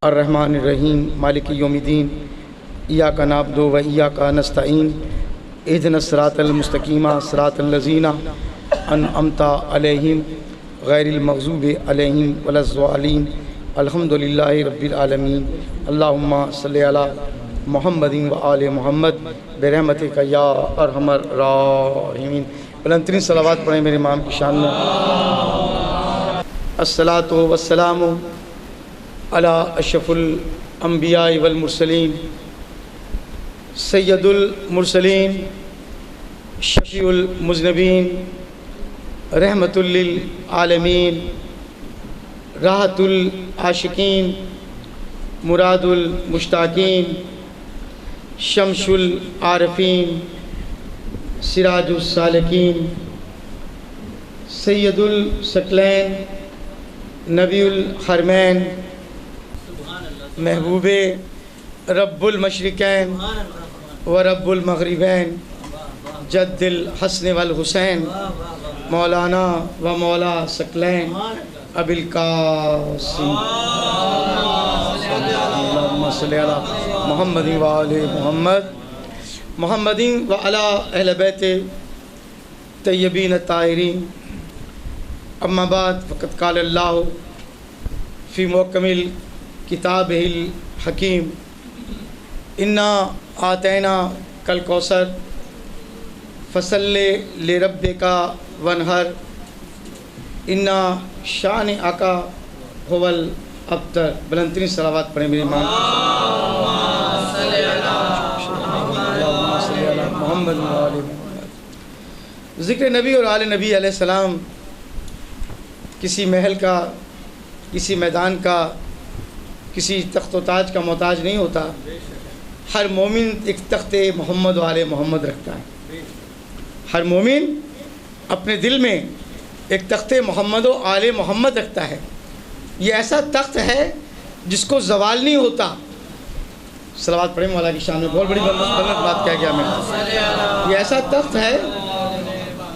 الرحمن الرحیم مالک یوم الدین ایاک نعبد و ایاک نستعین اہدنا الصراط المستقیم صراط الذین انعمت علیہم غیر المغضوب علیہم ولا الضالین الحمد للہ رب العالمین اللہم صلی علی محمد و آل محمد برحمتک یا ارحم الراحمین۔ بلندترین صلوات پڑھیں میرے امام کی شان میں۔ الصلاۃ والسلام علی اشرف الانبیاء والمرسلین سید المرسلین شفیع المذنبین رحمت للعالمین راحت العاشقین مراد المشتاقین شمس العارفین سراج السالکین سید الثقلین نبی الحرمین محبوب رب المشرقین و رب المغربین جد الحسن والحسین مولانا و مولا ثقلین ابی القاسم اللہم صلی علی محمد و آل محمد محمد و علی اہل بیت طیبین الطاہرین۔ اما بعد فقد قال اللہ فی محکم کتاب الحکیم انا آتینا کالکوثر فصلی لربک وانحر انا شانئک هو الابتر۔ بلندترین صلوات پڑھیں میرے امام۔ محمد و آل محمد۔ ذکر نبی اور آل نبی علیہ السلام کسی محل کا، کسی میدان کا، کسی تخت و تاج کا محتاج نہیں ہوتا۔ ہر مومن ایک تخت محمد و آل محمد رکھتا ہے۔ ہر مومن اپنے دل میں ایک تخت محمد و آل محمد رکھتا ہے۔ یہ ایسا تخت ہے جس کو زوال نہیں ہوتا۔ صلوات پڑھیں مولا کی شان میں، بہت بڑی بات کہہ گیا میں۔ یہ ایسا تخت ہے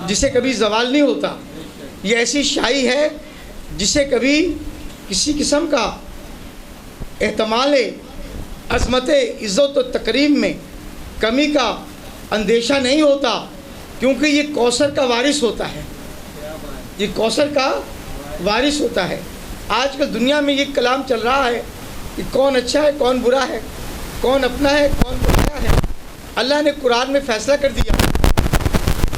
جسے کبھی زوال نہیں ہوتا۔ یہ ایسی شاہی ہے جسے کبھی کسی قسم کا احتمال عظمت عزت و تکریم میں کمی کا اندیشہ نہیں ہوتا، کیونکہ یہ کوثر کا وارث ہوتا ہے۔ یہ کوثر کا وارث ہوتا ہے۔ آج کل دنیا میں یہ کلام چل رہا ہے کہ کون اچھا ہے کون برا ہے، کون اپنا ہے کون پرایا ہے۔ اللہ نے قرآن میں فیصلہ کر دیا۔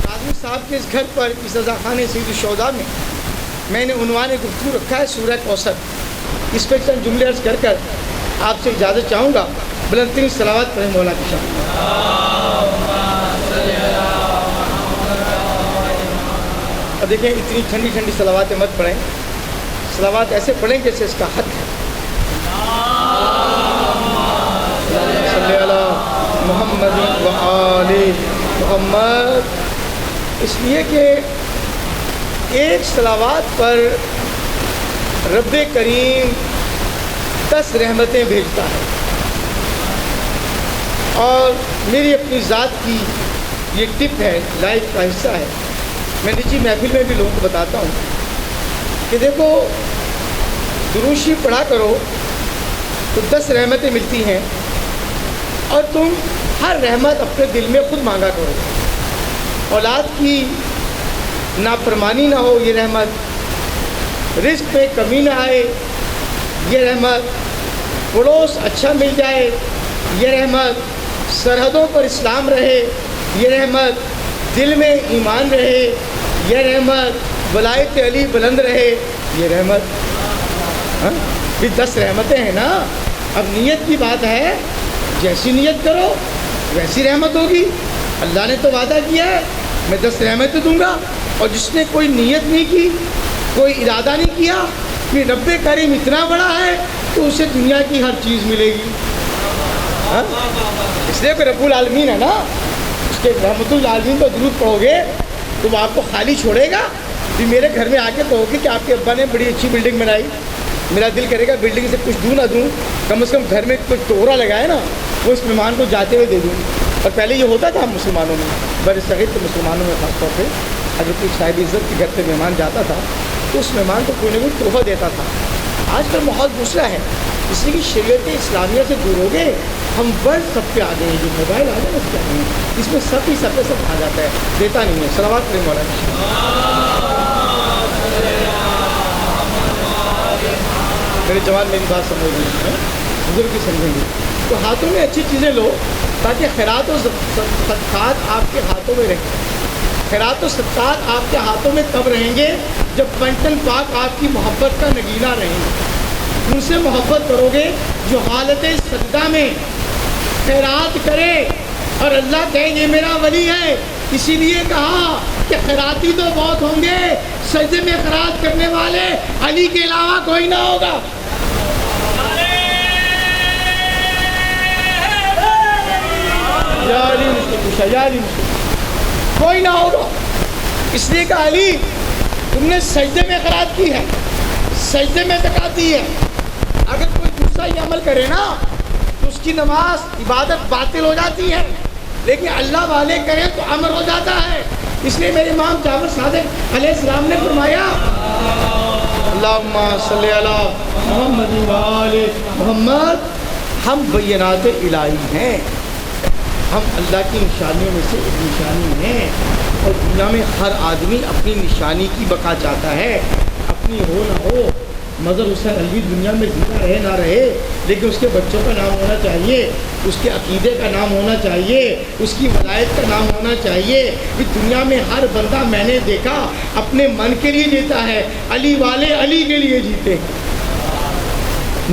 قاضی صاحب کے اس گھر پر اس رضاخانہ سید الشہداء میں نے عنوان گفتگو رکھا ہے سورہ کوثر۔ اس پہ چند جملے عرض کر آپ سے اجازت چاہوں گا۔ بلندترین صلوات پڑھیں مولا کی شان میں۔ اب دیکھیں اتنی ٹھنڈی ٹھنڈی صلواتیں مت پڑھیں، صلوات ایسے پڑھیں جیسے اس کا حق ہے۔ صلی اللہ محمد و آل محمد۔ اس لیے کہ ایک صلوات پر رب کریم 10 رحمتیں بھیجتا ہے۔ اور میری اپنی ذات کی یہ ٹپ ہے، لائف کا حصہ ہے۔ میں نجی محفل میں بھی لوگوں کو بتاتا ہوں کہ دیکھو درود شریف پڑھا کرو تو 10 رحمتیں ملتی ہیں، اور تم ہر رحمت اپنے دل میں خود مانگا کرو۔ اولاد کی نافرمانی نہ ہو یہ رحمت، رزق میں کمی نہ آئے یہ رحمت، پڑوس اچھا مل جائے یہ رحمت، سرحدوں پر اسلام رہے یہ رحمت، دل میں ایمان رہے یہ رحمت، ولایت علی بلند رہے یہ رحمت۔ یہ 10 رحمتیں ہیں نا۔ اب نیت کی بات ہے، جیسی نیت کرو ویسی رحمت ہوگی۔ اللہ نے تو وعدہ کیا ہے میں 10 رحمتیں دوں گا، اور جس نے کوئی نیت نہیں کی، کوئی ارادہ نہیں کیا کہ رب کریم اتنا بڑا ہے تو اسے دنیا کی ہر چیز ملے گی۔ اس لیے کہ رب العالمین ہے نا، اس کے رحمت العالمین کو درود پڑھو گے تو وہ آپ کو خالی چھوڑے گا؟ بھی میرے گھر میں آ کے کہو گے کہ آپ کے ابا نے بڑی اچھی بلڈنگ بنائی، میرا دل کرے گا بلڈنگ سے کچھ دوں نہ دوں، کم از کم گھر میں کچھ توہرا لگائے نا، وہ اس مہمان کو جاتے ہوئے دے دوں۔ اور پہلے یہ ہوتا تھا مسلمانوں میں، برصغیر کے مسلمانوں میں خاص طور پہ، اگر کوئی صاحب عزت کے گھر پہ مہمان جاتا تھا تو اس مہمان کو کوئی نہ کوئی تحفہ دیتا تھا، آج کل ماحول دوسرا ہے، اس لیے کہ شریعت اسلامیہ سے دور ہو گئے، ہم ورلڈ سب پہ آ گئے ہیں، جو موبائل آ گیا نا اس پہ آ گئے ہیں، اس میں سب ہی سب پہ سب آ جاتا ہے، دیتا نہیں ہے۔ صلوات کریں مولانا۔ میرے جوان میری بات سمجھ رہے ہیں، بزرگ کی سمجھیں گے، تو ہاتھوں میں اچھی چیزیں لو تاکہ خیرات و صدقات آپ کے ہاتھوں میں رہیں۔ خیرات و صدقات آپ کے ہاتھوں میں تب رہیں گے جب بنٹن پاک آپ کی محبت کا نگینہ رہیں گے۔ ان سے محبت کرو گے جو حالت سجدہ میں خیرات کرے اور اللہ کہے یہ میرا ولی ہے، اسی لیے کہا کہ خیراتی تو بہت ہوں گے، سجدے میں خیرات کرنے والے علی کے علاوہ کوئی نہ ہوگا۔ یا علی مجھ سے پوچھا، یا علی مجھ سے کوئی نہ ہوگا، اس لیے کہ علی تم نے سجدے میں خیرات کی ہے، سجدے میں زکات دی ہے۔ اگر کوئی دوسرا یہ عمل کرے نا تو اس کی نماز عبادت باطل ہو جاتی ہے، لیکن اللہ والے کریں تو امر ہو جاتا ہے۔ اس لیے میرے امام جعفر صادق علیہ السلام نے فرمایا اللہم صلی علی محمد و آل محمد، ہم بینات الہی ہیں، ہم اللہ کی نشانیوں میں سے ایک نشانی ہیں، اور دنیا میں ہر آدمی اپنی نشانی کی بقا چاہتا ہے، اپنی ہو نہ ہو۔ مظہر حسین علوی دنیا میں زندہ رہے نہ رہے، لیکن اس کے بچوں کا نام ہونا چاہیے، اس کے عقیدے کا نام ہونا چاہیے، اس کی ولایت کا نام ہونا چاہیے۔ اس دنیا میں ہر بندہ میں نے دیکھا اپنے من کے لیے جیتا ہے، علی والے علی کے لیے جیتے ہیں،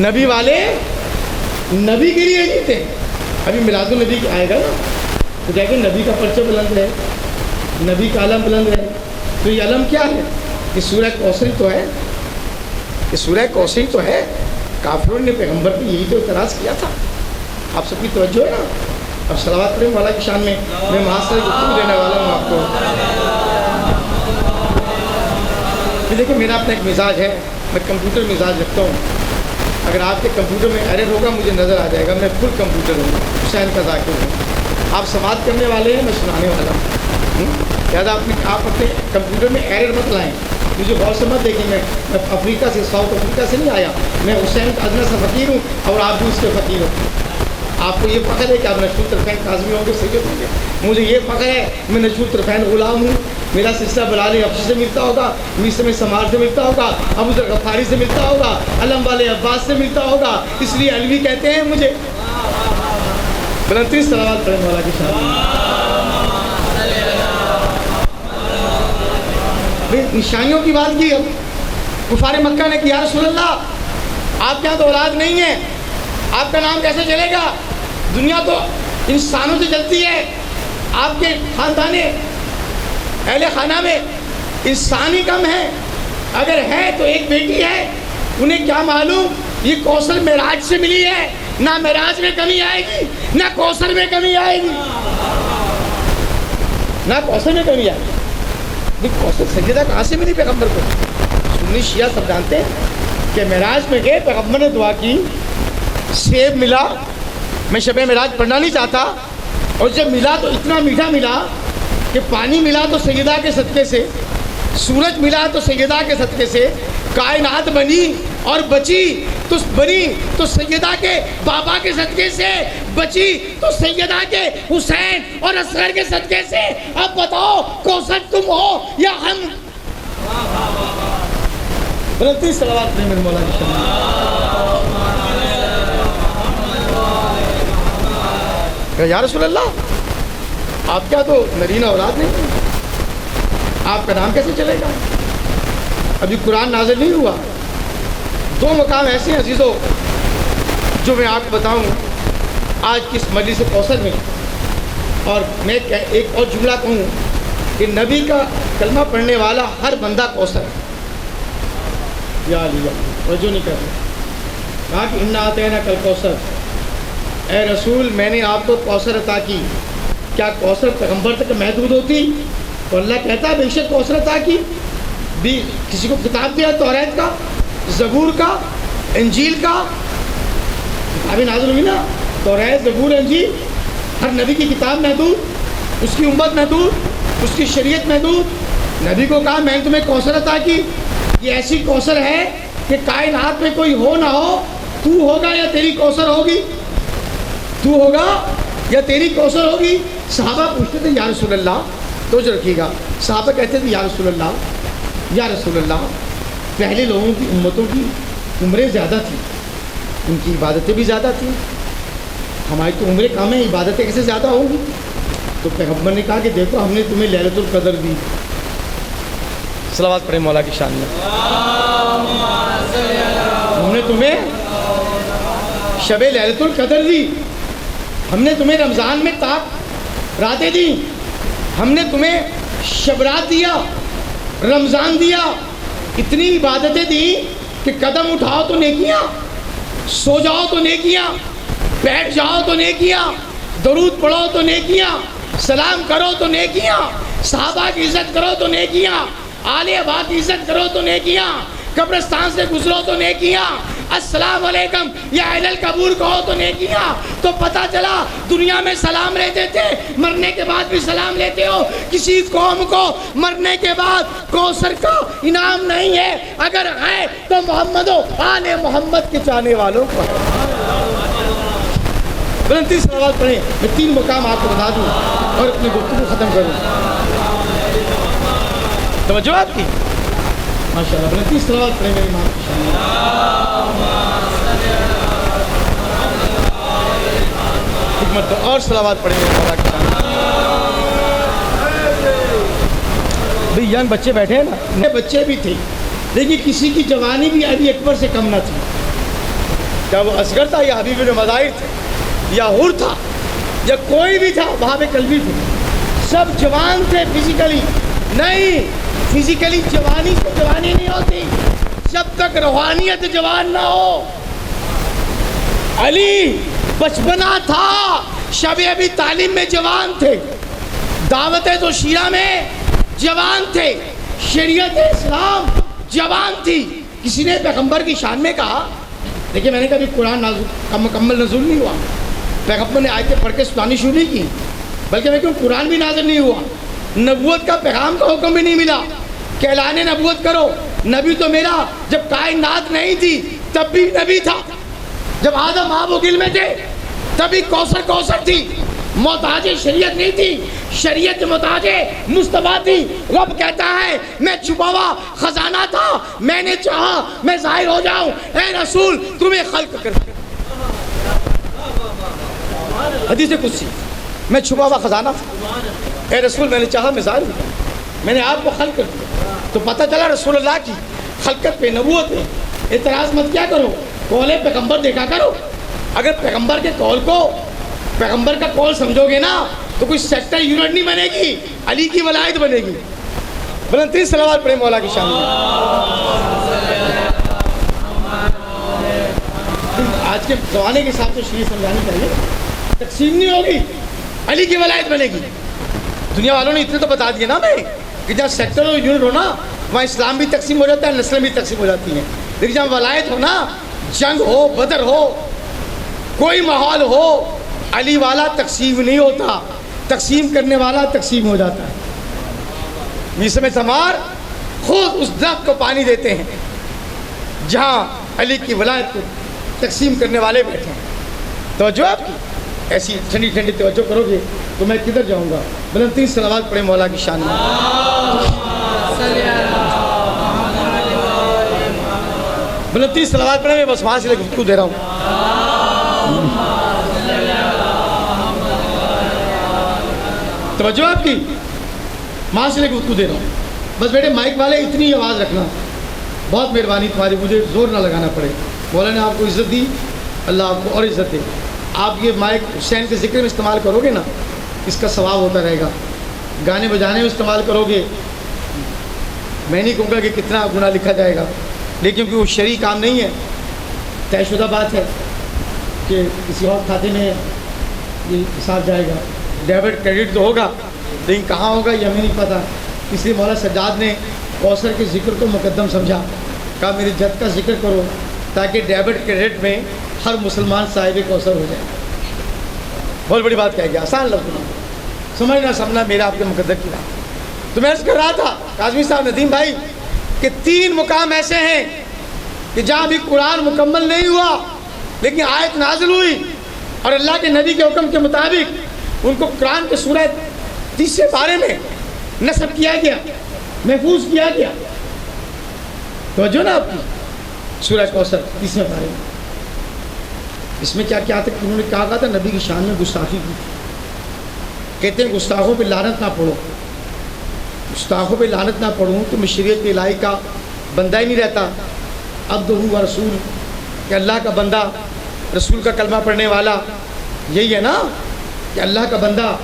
نبی والے نبی کے لیے جیتے ہیں۔ ابھی میلاد النبی آئے گا نا تو کیا کہ نبی کا پرچہ بلند ہے، نبی کا علم بلند ہے، تو یہ علم کیا ہے؟ یہ سورہ کوثر تو ہے، یہ سورہ کوثر تو ہے۔ کافروں نے پیغمبر پہ یہی تو اعتراض کیا تھا۔ آپ سب کی توجہ ہے نا؟ اب صلوات کریں مولا کی شان میں، میں معاشرے گفتگو دینے والا ہوں آپ کو۔ دیکھیں میرا اپنا ایک مزاج ہے، میں کمپیوٹر مزاج رکھتا ہوں۔ اگر آپ کے کمپیوٹر میں ایرر ہوگا مجھے نظر آ جائے گا، میں فل کمپیوٹر ہوں، حسین کا ذاکر ہوں۔ آپ سماعت کرنے والے ہیں، میں سنانے والا ہوں، لہٰذا آپ اپنے کمپیوٹر میں ایرر مت لائیں، مجھے غور سے مت دیکھیں۔ میں افریقہ سے، ساؤتھ افریقہ سے نہیں آیا، میں حسین کا ادنا سا فقیر ہوں اور آپ بھی اس کے فقیر ہو۔ آپ کو یہ فخر ہے کہ آپ نجف الطرفین کاظمی ہوں گے، سید ہوں گے، مجھے یہ فخر ہے میں نجف الطرفین غلام ہوں۔ میرا سلسلہ بلال حبشی سے ملتا ہوگا، میسم سمار سے ملتا ہوگا، ابو ذر غفاری سے ملتا ہوگا، علم والے عباس سے ملتا ہوگا، اس لیے علوی کہتے ہیں مجھے۔ بلند صلوات پڑھیں مولا کی شان۔ نشانیوں کی بات کی، اب کفار مکہ نے کہ یا رسول اللہ آپ کے یہاں تو اولاد نہیں ہے، آپ کا نام کیسے چلے گا؟ دنیا تو انسانوں سے چلتی ہے، آپ کے خاندان اہل خانہ میں انسان ہی کم ہے، اگر ہے تو ایک بیٹی ہے، انہیں کیا معلوم یہ کوثر معراج سے ملی ہے، نہ معراج میں کمی آئے گی نہ کوثر میں کمی آئے گی، نہ کوثر میں کمی آئے گی۔ کوثر سیدہ کہاں سے ملی پیغمبر کو؟ سنی شیعہ سب جانتے ہیں کہ معراج میں گئے، پیغمبر نے دعا کی، سیب ملا، میں شب معراج پڑھنا نہیں چاہتا، اور جب ملا تو اتنا میٹھا ملا کہ پانی ملا تو سیدہ کے صدقے سے، سورج ملا تو سیدہ کے صدقے سے، کائنات بنی اور بچی تو بنی تو سیدہ کے بابا کے صدقے سے، بچی تو سیدہ کے حسین اور اصغر کے صدقے سے۔ اب بتاؤ کوثر تم ہو یا ہم؟ بلندی صلوات پڑھیں میرے مولا کی شان۔ یا رسول اللہ آپ کیا تو نرینہ اولاد نہیں، آپ کا نام کیسے چلے گا؟ ابھی قرآن نازل نہیں ہوا۔ دو مقام ایسے ہیں عزیزو جو میں آپ کو بتاؤں آج کس مجلس کوثر میں، اور میں ایک اور جملہ کہوں کہ نبی کا کلمہ پڑھنے والا ہر بندہ کوثر ہے۔ یا علی توجہ نہیں کر رہے، کہا کہ انا اعطیناک الکوثر، اے رسول میں نے آپ کو کوثر عطا کی۔ کیا کوثر پیغمبر تک محدود ہوتی؟ تو اللہ کہتا ہے بے شک کوثر عطا کی، بھی کسی کو کتاب دیا توریت کا، زبور کا، انجیل کا، کتابیں نازل ہوئی نا، توریت زبور انجیل، ہر نبی کی کتاب محدود، اس کی امت محدود، اس کی شریعت محدود۔ نبی کو کہا میں نے تمہیں کوثر عطا کی، یہ ایسی کوثر ہے کہ کہ کائنات میں کوئی ہو نہ ہو، تو ہوگا یا تیری کوثر ہوگی؟ تو ہوگا یا تیری کوثر ہوگی؟ صحابہ پوچھتے تھے یا رسول اللہ، توجہ رکھیے گا، صحابہ کہتے تھے یا رسول اللہ پہلے لوگوں کی امتوں کی عمریں زیادہ تھیں، ان کی عبادتیں بھی زیادہ تھیں، ہماری تو عمریں کم ہیں، عبادتیں کیسے زیادہ ہوں گی؟ تو پیغمبر نے کہا کہ دیکھو ہم نے تمہیں لیلۃ القدر دی، صلوات پڑھیں مولا کی شان میں، ہم نے تمہیں شب لیلۃ القدر دی، ہم نے تمہیں رمضان میں تاک راتیں دی، ہم نے تمہیں شب رات دیا، رمضان دیا، اتنی عبادتیں دی کہ قدم اٹھاؤ تو نیکیاں، سو جاؤ تو نیکیاں، بیٹھ جاؤ تو نیکیاں، درود پڑھو تو نیکیاں، سلام کرو تو نیکیاں، صحابہ کی عزت کرو تو نیکیاں، آل ابا کی عزت کرو تو نیکیاں، قبرستان سے گزرو تو نیکیاں، السلام علیکم یا اہل القبور کہو تو نیکیاں۔ تو پتہ چلا دنیا میں سلام لیتے تھے، مرنے کے بعد بھی سلام لیتے ہو۔ کسی قوم کو مرنے کے بعد کوثر کا انعام نہیں ہے، اگر ہے تو محمد و آل محمد کے چاہنے والوں کو ہے۔ بلندی سے آواز پڑھیں، میں 3 مقام آپ کو بتا دوں اور اپنی گفتگو ختم کروں۔ توجہ آپ کی ماشاءاللہ، بلندی سے آواز پڑھیں میری ماں کی شان حکمت دو، اور صلوات پڑھیں میرے مولا کی شان۔ بھئی ینگ بچے بیٹھے ہیں نا، نئے بچے بھی تھے، لیکن کسی کی جوانی بھی علی اکبر سے کم نہ تھی۔ کیا وہ اصغر تھا یا حبیب بن مظاہر تھے یا حر تھا یا کوئی بھی تھا، وہاں قلبی تھے، سب جوان تھے فزیکلی۔ نہیں، فزیکلی جوانی سے جوانی نہیں ہوتی جب تک روحانیت جوان نہ ہو۔ علی بچپنا تھا، شب ابی تعلیم میں جوان تھے، دعوت تو شیعہ میں جوان تھے، شریعت اسلام جوان تھی۔ کسی نے پیغمبر کی شان میں کہا، دیکھیں میں نے کبھی قرآن مکمل نزول نہیں ہوا، پیغمبر نے آیتیں پڑھ کے سنانی شروع نہیں کی، بلکہ میں کہوں قرآن بھی نازل نہیں ہوا، نبوت کا پیغام کا حکم بھی نہیں ملا کہ اعلان نبوت کرو۔ نبی تو میرا جب کائنات نہیں تھی تب بھی نبی تھا، جب آدم آب و گل میں تھے تبھی کوثر تھی، محتاج شریعت نہیں تھی، شریعت محتاج مصطفیٰ تھی۔ رب کہتا ہے میں چھپا ہوا خزانہ تھا، میں نے چاہا میں ظاہر ہو جاؤں، اے رسول تمہیں خلق کر۔ حدیث قدسی، میں چھپا ہوا خزانہ تھا، اے رسول میں نے چاہا میں ظاہر ہو جاؤں، میں نے آپ کو خلق کر دیا۔ تو پتہ چلا رسول اللہ کی خلقت پہ، نبوت پہ اعتراض مت کیا کرو، قول پیغمبر دیکھا کرو۔ اگر پیغمبر کے قول کو، پیغمبر کا قول سمجھو گے نا تو کوئی سیکٹر یونٹ نہیں بنے گی، علی کی ولایت بنے گی۔ بلندی صلوات پڑھیں مولا کی شان میں۔ آج کے زمانے کے حساب سے شریعت سمجھانی چاہیے، تقسیم نہیں ہوگی، علی کی ولایت بنے گی۔ دنیا والوں نے اتنے تو بتا دیے نا ہمیں کہ جہاں سیکٹر اور یونٹ ہونا وہاں اسلام بھی تقسیم ہو جاتا ہے، نسلیں بھی تقسیم ہو جاتی ہیں، لیکن جہاں ولایت ہو نا، جنگ ہو، بدر ہو، کوئی ماحول ہو، علی والا تقسیم نہیں ہوتا، تقسیم کرنے والا تقسیم ہو جاتا ہے۔ میسم ثمار خود اس درخت کو پانی دیتے ہیں جہاں علی کی ولایت کو تقسیم کرنے والے بیٹھے ہیں۔ توجہ آپ کی ایسی ٹھنڈی ٹھنڈی توجہ کرو گے تو میں کدھر جاؤں گا؟ بلندی صلوات پڑھیں مولا کی شان میں۔ بلندی صلوات پڑھیں، میں بس وہاں سے گفتگو دے رہا ہوں۔ توجہ آپ کی، وہاں سے گفتگو دے رہا ہوں۔ بس بیٹے مائک والے اتنی آواز رکھنا، بہت مہربانی تمہاری، مجھے زور نہ لگانا پڑے۔ مولا نے آپ کو عزت دی، اللہ آپ کو اور عزت دے۔ آپ یہ مائک حسین کے ذکر میں استعمال کرو گے نا، اس کا ثواب ہوتا رہے گا۔ گانے بجانے میں استعمال کرو گے، میں نہیں کہوں گا کہ کتنا گناہ لکھا جائے گا، لیکن کیونکہ وہ شرعی کام نہیں ہے، طے شدہ بات ہے کہ کسی اور کھاتے میں یہ حساب جائے گا، ڈیبٹ کریڈٹ تو ہوگا، لیکن کہاں ہوگا یہ ہمیں نہیں پتہ۔ اس لیے مولا سجاد نے کوثر کے ذکر کو مقدم سمجھا، کہا میری جد کا ذکر کرو تاکہ ڈیبٹ کریڈٹ میں ہر مسلمان صاحب کوثر ہو جائے۔ بہت بڑی بات کہہ گیا، آسان لفظ نہیں، سمجھنا سمجھنا میرا آپ کے مقدر کی بات۔ تو میں عرض کر رہا تھا کاظمی صاحب، ندیم بھائی، کہ 3 مقام ایسے ہیں کہ جہاں بھی قرآن مکمل نہیں ہوا لیکن آیت نازل ہوئی اور اللہ کے نبی کے حکم کے مطابق ان کو قرآن کے سورہ 30 پارے میں نصب کیا گیا، محفوظ کیا گیا. توجہ نا آپ کی، سورہ کوثر 30 پارے میں اس میں کیا کیا تھا کہ انہوں نے کہا تھا نبی کی شان میں گستاخی کی. کہتے ہیں گستاخوں پہ لعنت نہ پڑھو، گستاخوں پہ لعنت نہ پڑھوں تو میں شریعت الہی کا بندہ ہی نہیں رہتا. عبدہ و رسول، کہ اللہ کا بندہ، رسول کا کلمہ پڑھنے والا، یہی ہے نا کہ اللہ کا بندہ،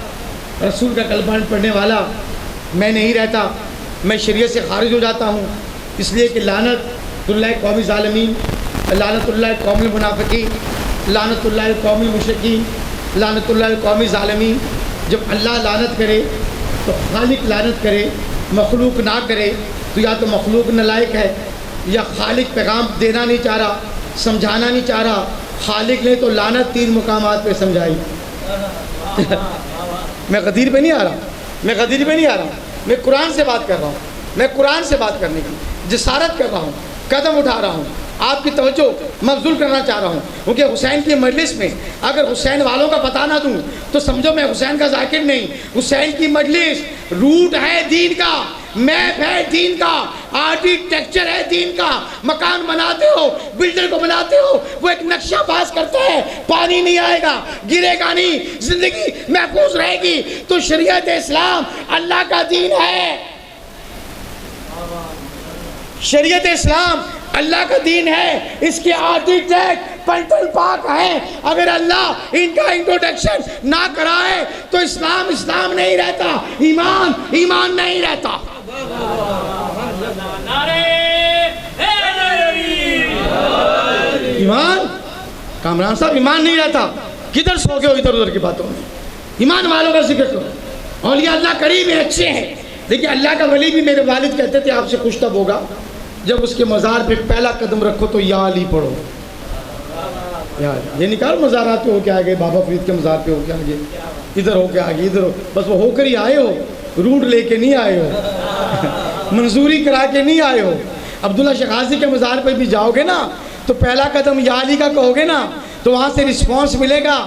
رسول کا کلمہ پڑھنے والا میں نہیں رہتا، میں شریعت سے خارج ہو جاتا ہوں. اس لیے کہ لعنت اللہ قوم ظالمین، لعنت اللہ قوم المنافقین، لعنت اللہ قوم المشرکین، لعنت اللہ قوم ظالمین. جب اللہ لعنت کرے تو خالق لعنت کرے، مخلوق نہ کرے تو یا تو مخلوق نالائق ہے یا خالق پیغام دینا نہیں چاہ رہا، سمجھانا نہیں چاہ رہا. خالق نے تو لعنت 3 مقامات پہ سمجھائی. میں غدیر پہ نہیں آ رہا، میں غدیر پہ نہیں آ رہا، میں قرآن سے بات کر رہا ہوں. میں قرآن سے بات کرنے کی جسارت کر رہا ہوں، قدم اٹھا رہا ہوں، آپ کی توجہ مبذول کرنا چاہ رہا ہوں. کیونکہ حسین کی مجلس میں اگر حسین والوں کا پتہ نہ دوں تو سمجھو میں حسین کا ذاکر نہیں. حسین کی مجلس روٹ ہے دین کا، میپ ہے دین کا، آرکیٹیکچر ہے دین کا. مکان بناتے ہو، بلڈر کو بناتے ہو، وہ ایک نقشہ پاس کرتا ہے، پانی نہیں آئے گا، گرے گا نہیں، زندگی محفوظ رہے گی. تو شریعت اسلام اللہ کا دین ہے، شریعت اسلام اللہ کا دین ہے. اس کے آرکیٹیکٹ پنٹل پاک ہیں. اگر اللہ ان کا انٹروڈکشن نہ کرائے تو اسلام اسلام نہیں رہتا، ایمان ایمان نہیں رہتا. ایمان، کامران صاحب ایمان نہیں رہتا. کدھر سو گئے ہو ادھر ادھر کی باتوں میں؟ ایمان والوں کا ذکر کرو. اولیاء اللہ قریب ہیں، اچھے ہیں. دیکھیے اللہ کا ولی بھی، میرے والد کہتے تھے آپ سے خوش تب ہوگا جب اس کے مزار پہ پہلا قدم رکھو تو یا علی پڑھو. یہ نکال مزارات پہ ہو کے آگے، بابا فرید کے مزار پہ ہو کے آگے، ادھر ہو کے آگے، ادھر ہو، بس وہ ہو کر ہی آئے ہو، روٹ لے کے نہیں آئے ہو، منظوری کرا کے نہیں آئے ہو. عبداللہ شغازی کے مزار پہ بھی جاؤ گے نا تو پہلا قدم یا علی کا کہو گے نا تو وہاں سے رسپانس ملے گا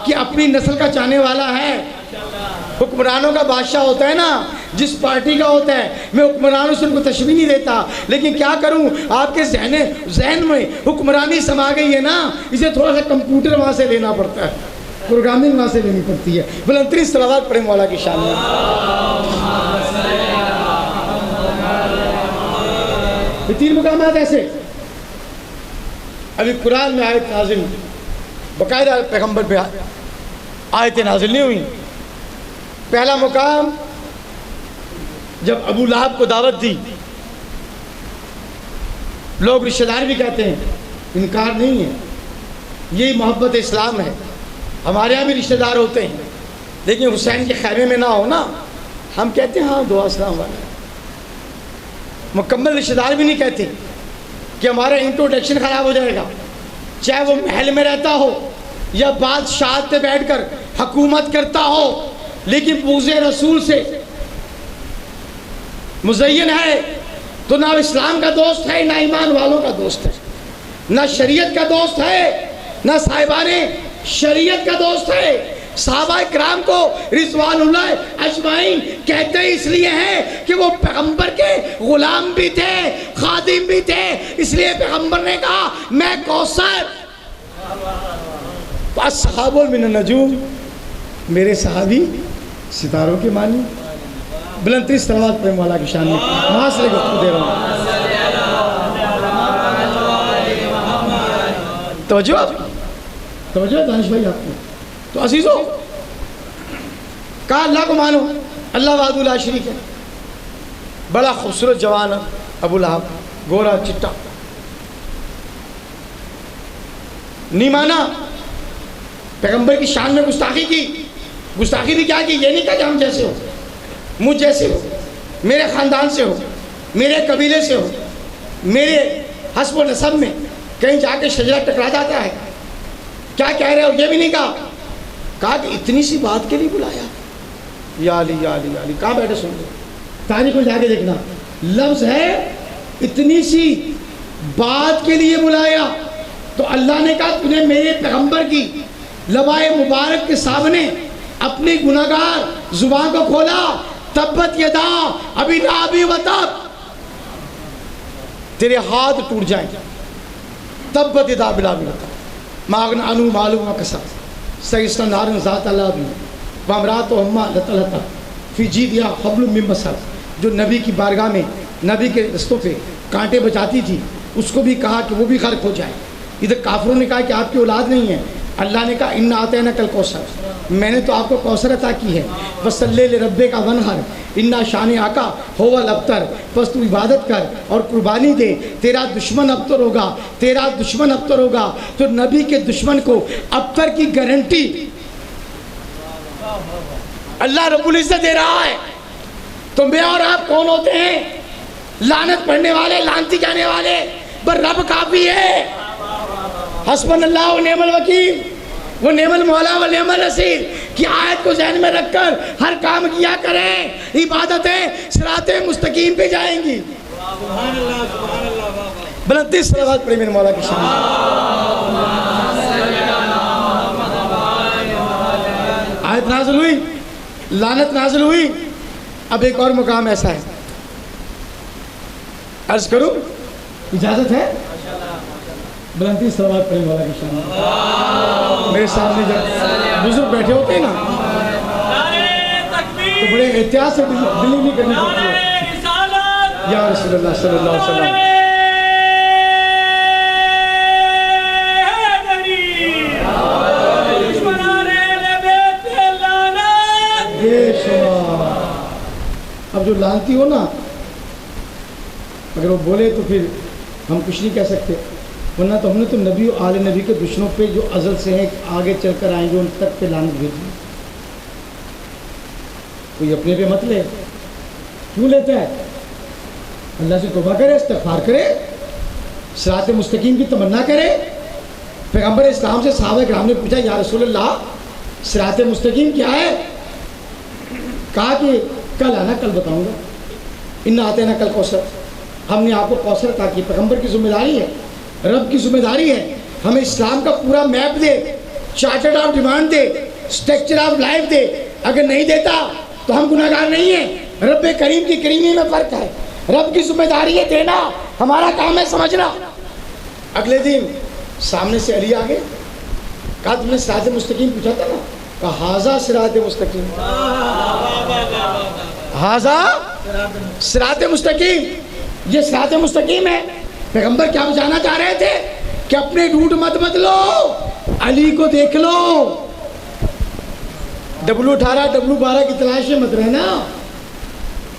کہ اپنی نسل کا چاہنے والا ہے. حکمرانوں کا بادشاہ ہوتا ہے نا، جس پارٹی کا ہوتا ہے. میں حکمرانوں سے ان کو تشبیہ نہیں دیتا، لیکن کیا کروں، آپ کے ذہن میں حکمرانی سما گئی ہے نا، اسے تھوڑا سا کمپیوٹر وہاں سے لینا پڑتا ہے، پروگرامنگ وہاں سے لینی پڑتی ہے. بلندترین صلوات پڑھیں مولا کی شان میں. یہ 3 مقامات ایسے. ابھی قرآن میں آیت نازل، باقاعدہ پیغمبر پہ آیتیں نازل نہیں ہوئی. پہلا مقام جب ابو لہب کو دعوت دی، لوگ رشتہ دار بھی کہتے ہیں، انکار نہیں ہے، یہی محبت اسلام ہے. ہمارے یہاں بھی رشتہ دار ہوتے ہیں لیکن حسین کے خیمے میں نہ ہو نا، ہم کہتے ہیں ہاں دعا اسلام والا. مکمل رشتہ دار بھی نہیں کہتے کہ ہمارا انٹروڈکشن خراب ہو جائے گا، چاہے وہ محل میں رہتا ہو یا بادشاہت پہ بیٹھ کر حکومت کرتا ہو، لیکن بغض رسول سے مزین ہے تو نہ اسلام کا دوست ہے، نہ ایمان والوں کا دوست ہے، نہ شریعت کا دوست ہے، نہ صاحبان شریعت کا دوست ہے. صحابہ کرام کو رضوان اللہ اجمعین کہتے اس لیے ہیں کہ وہ پیغمبر کے غلام بھی تھے، خادم بھی تھے. اس لیے پیغمبر نے کہا میں کوثر، اصحاب من النجوم، میرے صحابی ستاروں کے مانی. بلندترین صلوات پہ مولا کی شان میں معاشرے کو دے رہا ہوں. توجہ آپ کی، توجہ دانش بھائی آپ کی. تو عزیزو، کہا اللہ کو مانو، اللہ وحدہ لا شریک ہے. بڑا خوبصورت جوان ابو لہب، گورا چٹا، نہیں مانا، پیغمبر کی شان میں گستاخی کی. گستاخی بھی کیا کی؟ یہ نہیں کہا کہ ہم جیسے ہو، مجھ جیسے ہو، میرے خاندان سے ہو، میرے قبیلے سے ہو، میرے حسب و نسب میں کہیں جا کے شجرہ ٹکرا جاتا ہے، کیا کہہ رہے ہو؟ یہ بھی نہیں کہا. کہا کہ اتنی سی بات کے لیے بلایا، یا علی یا علی یا علی. کہاں بیٹھے سن لو، تاریخ میں جا کے دیکھنا، لفظ ہے اتنی سی بات کے لیے بلایا تو اللہ نے کہا تو نے میرے پیغمبر کی لبائے مبارک کے سامنے اپنی گناہگار زبان کو کھولا، تبت یدا ابی لہب و تب، تیرے ہاتھ ٹوٹ جائیں، تبت یدا ابی لہب و تب ما اغنی عنہ مالہ وما کسب سیصلی نارا ذات لہب وامرأتہ حمالۃ الحطب فی جیدہا حبل من مسد، جو نبی کی بارگاہ میں نبی کے رستوں پہ کانٹے بچاتی تھی، اس کو بھی کہا کہ وہ بھی غرق ہو جائے۔ ادھر کافروں نے کہا کہ آپ کی اولاد نہیں ہے، اللہ نے کہا انا اعطیناک الکوثر، میں نے تو آپ کو کوثر عطا کی ہے، فصلی لربک وانحر انا شانئک ھو الابتر، بس تو عبادت کر اور قربانی دے، تیرا دشمن ابتر ہوگا، تیرا دشمن ابتر ہوگا۔ تو نبی کے دشمن کو ابتر کی گارنٹی اللہ رب العزت دے رہا ہے۔ تو میں اور آپ کون ہوتے ہیں؟ لعنت پڑھنے والے، لعنتی کہنے والے، پر رب کافی ہے۔ حسبنا اللہ و نعم الوکیل و نعم المولا و نعم النصیر کی آیت کو ذہن میں رکھ کر ہر کام کیا کریں، عبادتیں صراط مستقیم پہ جائیں گی۔ سبحان اللہ سبحان اللہ۔ بلندی صلوات پڑھیں میرے مولا کی شان۔ آیت نازل ہوئی، لعنت نازل ہوئی۔ اب ایک اور مقام ایسا ہے، عرض کروں، اجازت ہے؟ بلندی صلوات پڑھیں مولا کی شان۔ میرے سامنے جب بزرگ بیٹھے ہوتے ہیں نا تو بڑے احتیاط سے دلی نہیں کرنی پڑتی ہے۔ یا رسول اللہ صلی اللہ علیہ وسلم، اب جو لانتی ہو نا، اگر وہ بولے تو پھر ہم کچھ نہیں کہہ سکتے، ورنہ تو ہم نے تو نبی و آل نبی کے دشمنوں پہ جو ازل سے ہیں آگے چل کر آئیں گے ان تک پہ لعنت بھیجی۔ کوئی اپنے پہ مت لے، کیوں لیتا ہے؟ اللہ سے توبہ کرے، استغفار کرے، صراط مستقیم کی تمنا کرے۔ پیغمبر اسلام سے صحابہ کرام نے پوچھا یا رسول اللہ صراط مستقیم کیا ہے؟ کہا کہ کل آنا، کل بتاؤں گا۔ انا اعطیناک الکوثر، ہم نے آپ کو کوثر عطا کی۔ پیغمبر کی ذمہ داری ہے، رب کی ذمہ داری ہے، ہمیں اسلام کا پورا میپ دے، چارٹرڈ آف ڈیمانڈ دے، اسٹرکچر آف لائف دے۔ اگر نہیں دیتا تو ہم گناہ گار نہیں ہیں۔ رب کریم کی کریمی میں فرق ہے، رب کی ذمہ داری ہے دینا، ہمارا کام ہے سمجھنا۔ اگلے دن سامنے سے علی آگے، کہا تم نے صراط مستقیم پوچھا تھا نا، کہا ھذا صراط مستقیم، ھذا صراط مستقیم، یہ صراط مستقیم ہے۔ پیغمبر کیا بتانا چاہ رہے تھے کہ اپنے روٹ مت بدلو، علی کو دیکھ لو، W18 W12 کی تلاش میں مت رہنا،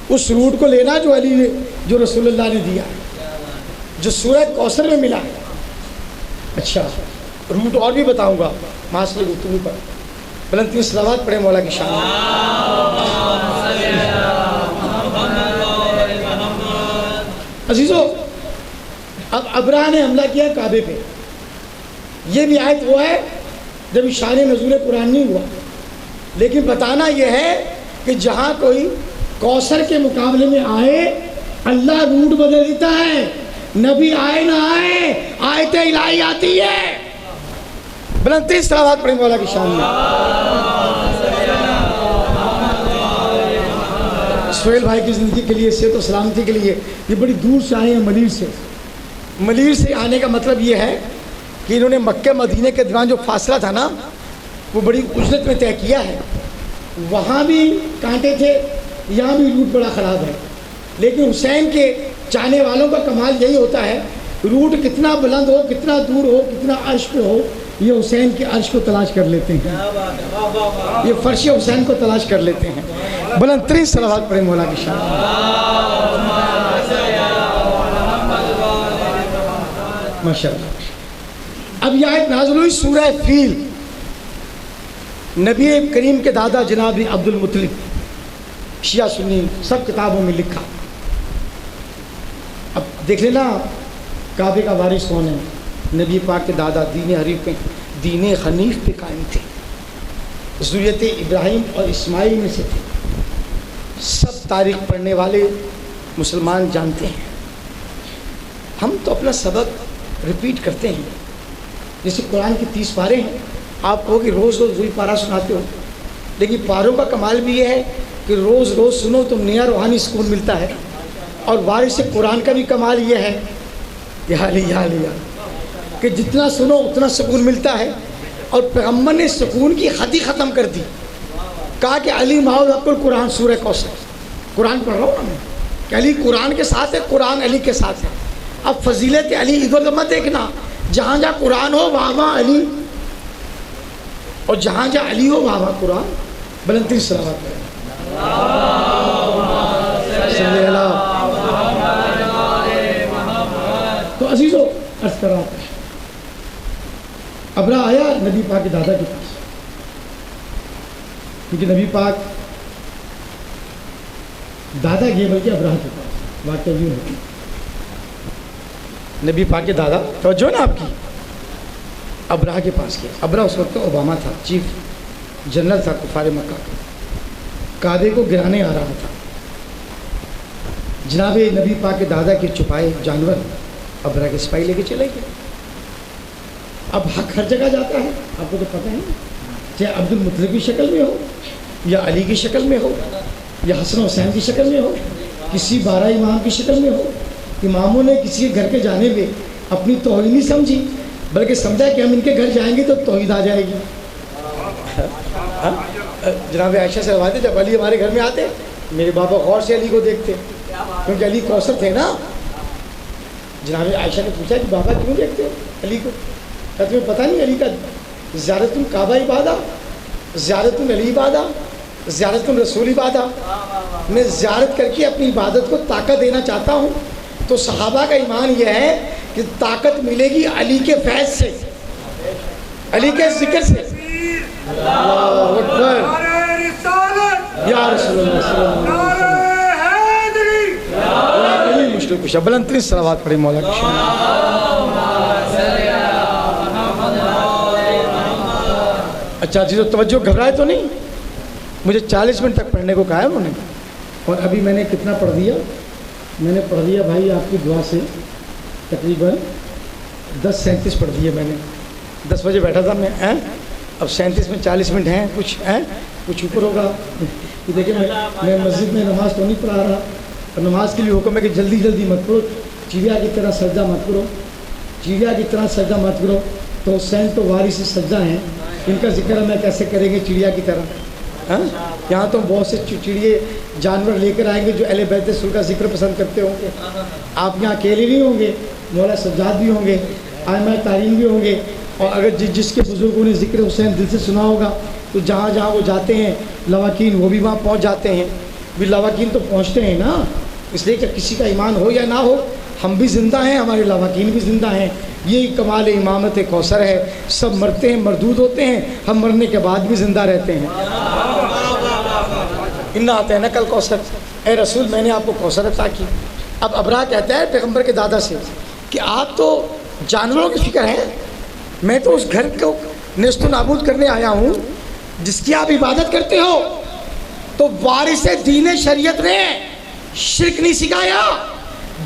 اس روٹ کو لینا جو علی نے، جو رسول اللہ نے دیا، جو سورہ کوثر میں ملا۔ اچھا روٹ اور بھی بتاؤں گا معاشرے گفتگو پر۔ بلندی صلوات پڑھیں مولا کی شان۔ عزیزو، اب ابراہ نے حملہ کیا کعبے پہ، یہ بھی آیت وہ ہے جب شان نزول قرآن نہیں ہوا، لیکن بتانا یہ ہے کہ جہاں کوئی کوثر کے مقابلے میں آئے اللہ روٹ بدل دیتا ہے، نبی آئے نہ آئے آیت الہی آتی ہے۔ بلندی صلوات پڑھیں مولا کی شان میں۔ سہیل بھائی کی زندگی کے لیے، صحت و سلامتی کے لیے یہ بڑی دور سے آئے ہیں، ملیر سے۔ ملیر سے آنے کا مطلب یہ ہے کہ انہوں نے مکہ مدینے کے درمیان جو فاصلہ تھا نا وہ بڑی اجرت میں طے کیا ہے۔ وہاں بھی کانٹے تھے، یہاں بھی روٹ بڑا خراب ہے، لیکن حسین کے چاہنے والوں کا کمال یہی ہوتا ہے، روٹ کتنا بلند ہو، کتنا دور ہو، کتنا عرش پہ ہو، یہ حسین کے عرش کو تلاش کر لیتے ہیں، یہ فرش حسین کو تلاش کر لیتے ہیں۔ بلند ترین صلوات پڑھیں مولا کی شان۔ ماشاءاللہ۔ اب یہ آیت نازل ہوئی سورہ فیل۔ نبی کریم کے دادا جناب عبد المطلب، شیعہ سنی سب کتابوں میں لکھا۔ اب دیکھ لینا کعبے کا وارث کون ہے؟ نبی پاک کے دادا دین حنیف پہ، دین حنیف پہ قائم تھے، ذریت ابراہیم اور اسماعیل میں سے تھے۔ سب تاریخ پڑھنے والے مسلمان جانتے ہیں۔ ہم تو اپنا سبق ریپیٹ کرتے ہیں. جیسے قرآن کی 30 پارے ہیں, آپ کہو کہ روز روز وہی پارہ سناتے ہو, لیکن پاروں کا کمال بھی یہ ہے کہ روز روز سنو تو نیا روحانی سکون ملتا ہے. اور وارث قرآن کا بھی کمال یہ ہے یا کہ جتنا سنو اتنا سکون ملتا ہے. اور پیغمبر نے سکون کی حد ہی ختم کر دی, کہا کہ علی ماؤ حق القرآن سورہ کوثر. قرآن پڑھ رہا ہوں نا میں کہ علی قرآن کے ساتھ ہے, قرآن علی کے ساتھ ہے. اب فضیلت علی ادھر مت دیکھنا, جہاں جہاں قرآن ہو وہاں وہاں علی, اور جہاں جہاں علی ہو وہاں وہاں قرآن. بلندی صلوات کریں. تو عزیزو عرض کر رہا تھا, ابرا آیا نبی پاک کے دادا کے پاس, کیونکہ نبی پاک دادا گئے بلکہ ابراہ کے پاس. واقعہ یوں ہے, نبی پاک کے دادا, توجہ نا آپ کی, ابراہ کے پاس گئے. ابراہ اس وقت اوباما تھا, چیف جنرل تھا کفار مکہ کا, کعبے کو گرانے آ رہا تھا. جناب نبی پاک کے دادا کے چھپائے جانور ابراہ کے سپاہی لے کے چلے گئے. اب حق ہر جگہ جاتا ہے, آپ کو تو پتہ ہے, چاہے عبد المطلب کی شکل میں ہو, یا علی کی شکل میں ہو, یا حسن حسین کی شکل میں ہو, کسی 12 امام کی شکل میں ہو. اماموں نے کسی کے گھر کے جانے میں اپنی توہین نہیں سمجھی, بلکہ سمجھا کہ ہم ان کے گھر جائیں گے تو توحید آ جائے گی. جناب عائشہ سے روایت ہے, جب علی ہمارے گھر میں آتے میرے بابا غور سے علی کو دیکھتے, کیونکہ علی کوثر تھے نا. جناب عائشہ نے پوچھا کہ بابا کیوں دیکھتے ہو علی کو؟ کیا تمہیں پتہ نہیں علی کا زیارت الکعبہ عبادہ, زیارت العلی عبادہ, زیارت الرسول عبادہ. میں زیارت کر کے اپنی عبادت کو طاقت دینا چاہتا ہوں. تو صحابہ کا ایمان یہ ہے کہ طاقت ملے گی علی کے فیض سے, علی کے ذکر سے. اللہ اکبر, یا رسول اللہ صلی اللہ علیہ وسلم. مشکل کشا بلند ترین صلوات پڑھی مولا کی شان. اچھا جی, تو توجہ, گھبرائے تو نہیں. مجھے 40 منٹ تک پڑھنے کو کہا ہے انہوں نے, اور ابھی میں نے کتنا پڑھ دیا؟ میں نے پڑھ دیا بھائی آپ کی دعا سے تقریباً 10:37 پڑھ دیے میں نے. 10 بجے بیٹھا تھا میں, اب 37 میں 40 منٹ ہیں, کچھ اوپر ہوگا. دیکھیں میں مسجد میں نماز تو نہیں پڑھا رہا, اور نماز کے لیے حکم ہے کہ جلدی جلدی مت پڑھو, چڑیا کی طرح سجدہ مت کرو, چڑیا کی طرح سجدہ مت کرو. تو حسین تو وارث سجدہ ہیں, ان کا ذکر ہمیں کیسے کریں گے چڑیا کی طرح؟ یہاں تو بہت سے چڑیے جانور لے کر آئیں گے جو اہل بیت رسول کا ذکر پسند کرتے ہوں گے. آپ یہاں اکیلے نہیں ہوں گے, مولا سجاد بھی ہوں گے, ائمہ تعلیم بھی ہوں گے. اور اگر جس کے بزرگوں نے ذکر حسین دل سے سنا ہوگا تو جہاں جہاں وہ جاتے ہیں لواکین, وہ بھی وہاں پہنچ جاتے ہیں. بھی لواکین تو پہنچتے ہیں نا, اس لیے کہ کسی کا ایمان ہو یا نہ ہو ہم بھی زندہ ہیں, ہمارے لواکین بھی زندہ ہیں. یہی کمال امامت کوثر ہے. سب مرتے ہیں, مردود ہوتے ہیں, ہم مرنے کے بعد بھی زندہ رہتے ہیں. انا اعطیناک کل کوثر, اے رسول میں نے آپ کو کوثر عطا کی. اب ابراہ کہتا ہے پیغمبر کے دادا سے کہ آپ تو جانوروں کی فکر ہے, میں تو اس گھر کو نیست و نابود کرنے آیا ہوں جس کی آپ عبادت کرتے ہو. تو وارث دین شریعت نے شرک نہیں سکھایا,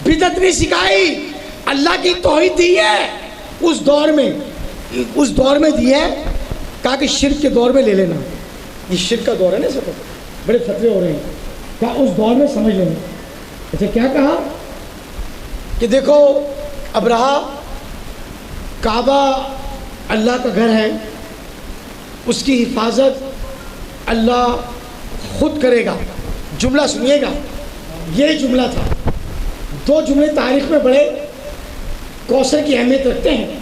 بدعت نہیں سکھائی, اللہ کی توحید دی ہے. اس دور میں دی ہے, کہا کہ شرک کے دور میں لے لینا. یہ شرک کا دور ہے نا, اس وقت بڑے فتوے ہو رہے ہیں, کہا اس دور میں سمجھ لینا. اچھا کیا کہا کہ دیکھو ابراہ, کعبہ اللہ کا گھر ہے, اس کی حفاظت اللہ خود کرے گا. جملہ سنیے گا, یہ جملہ تھا. 2 جملے تاریخ میں بڑے کوثر کی اہمیت رکھتے ہیں.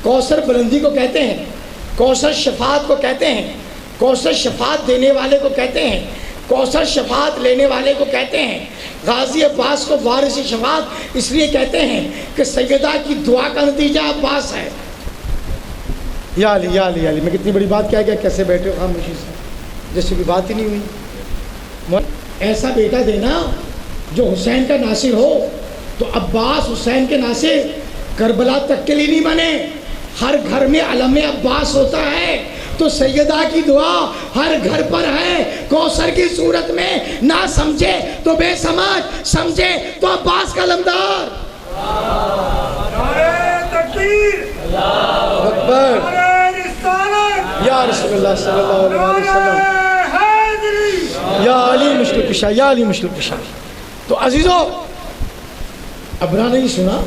کوثر بلندی کو کہتے ہیں, کوثر شفاعت کو کہتے ہیں, کوثر شفاعت دینے والے کو کہتے ہیں, کوثر شفاعت لینے والے کو کہتے ہیں. غازی عباس کو وارث شفاعت اس لیے کہتے ہیں کہ سیدہ کی دعا کا نتیجہ عباس ہے. یا علی یا علی یا علی. میں کتنی بڑی بات کیا گیا, کیسے بیٹھے ہو خاموشی سے جیسے کوئی بات ہی نہیں ہوئی. ایسا بیٹا دینا جو حسین کا ناصر ہو. تو عباس حسین کے ناصر کربلا تک کے لیے نہیں بنے, ہر گھر میں علم عباس ہوتا ہے. تو سیدہ کی دعا ہر گھر پر ہے کوثر کی صورت میں. نہ سمجھے تو بے سمجھ, سمجھے تو عباس کا علمدار. کشا یا علی مشکل کشا. تو عزیزو ابرا نے سنا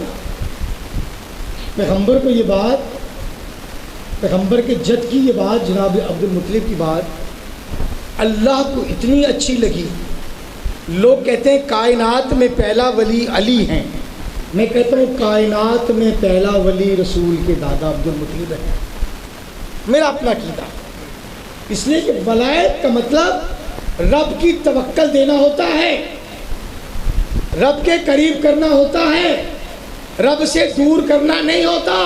پیغمبر کو یہ بات، پیغمبر کے جد کی یہ بات، جناب عبد المطلب کی بات اللہ کو اتنی اچھی لگی. لوگ کہتے ہیں کائنات میں پہلا ولی علی ہیں، میں کہتا ہوں کائنات میں پہلا ولی رسول کے دادا عبد المطلب ہے. میرا اپنا عقیدہ، اس لیے کہ ولایت کا مطلب رب کی توکل دینا ہوتا ہے، رب کے قریب کرنا ہوتا ہے، رب سے دور کرنا نہیں ہوتا.